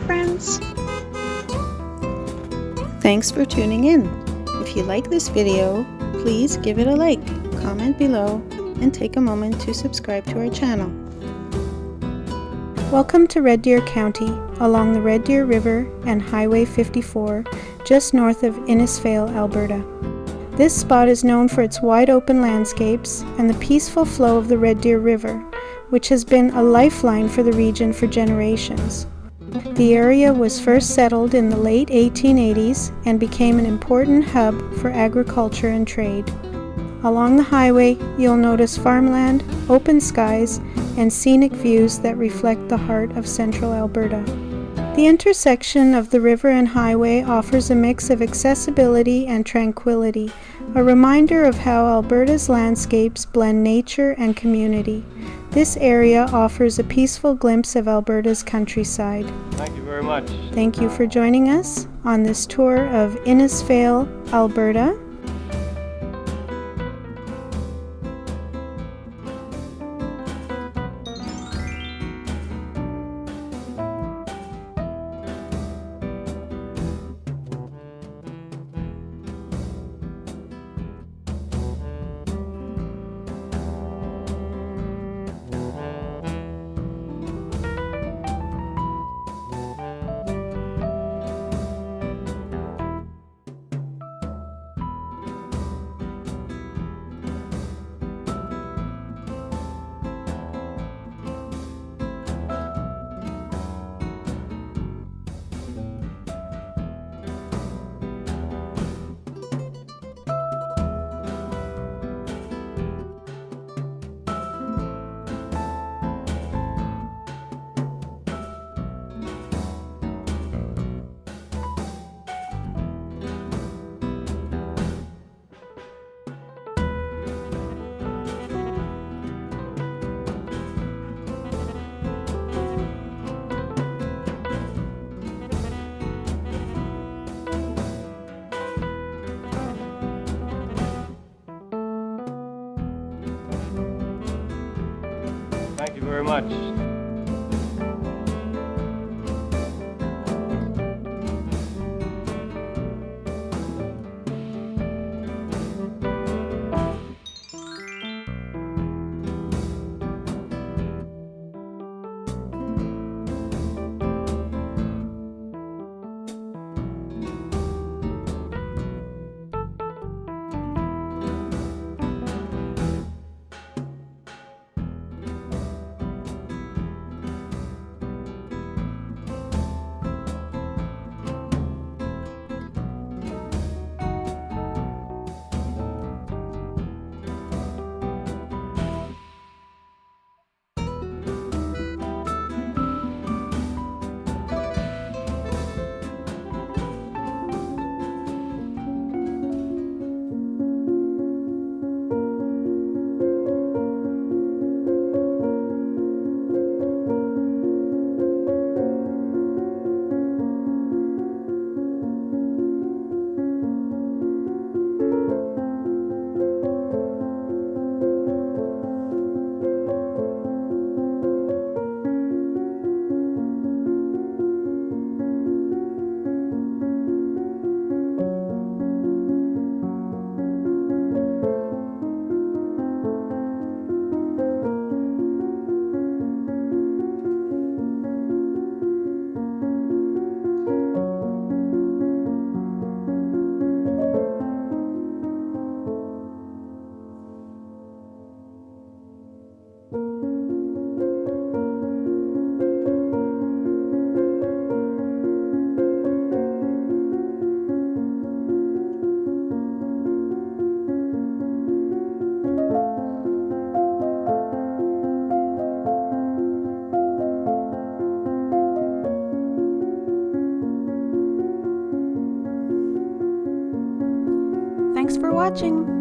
friends! Thanks for tuning in. If you like this video, please give it a like, comment below, and take a moment to subscribe to our channel. Welcome to Red Deer County, along the Red Deer River and Highway 54, just north of Innisfail, Alberta. This spot is known for its wide open landscapes and the peaceful flow of the Red Deer River, which has been a lifeline for the region for generations. The area was first settled in the late 1880s and became an important hub for agriculture and trade. Along the highway, you'll notice farmland, open skies, and scenic views that reflect the heart of central Alberta. The intersection of the river and highway offers a mix of accessibility and tranquility, a reminder of how Alberta's landscapes blend nature and community. This area offers a peaceful glimpse of Alberta's countryside. Thank you very much. Thank you for joining us on this tour of Innisfail, Alberta. Thank you very much. Thanks for watching.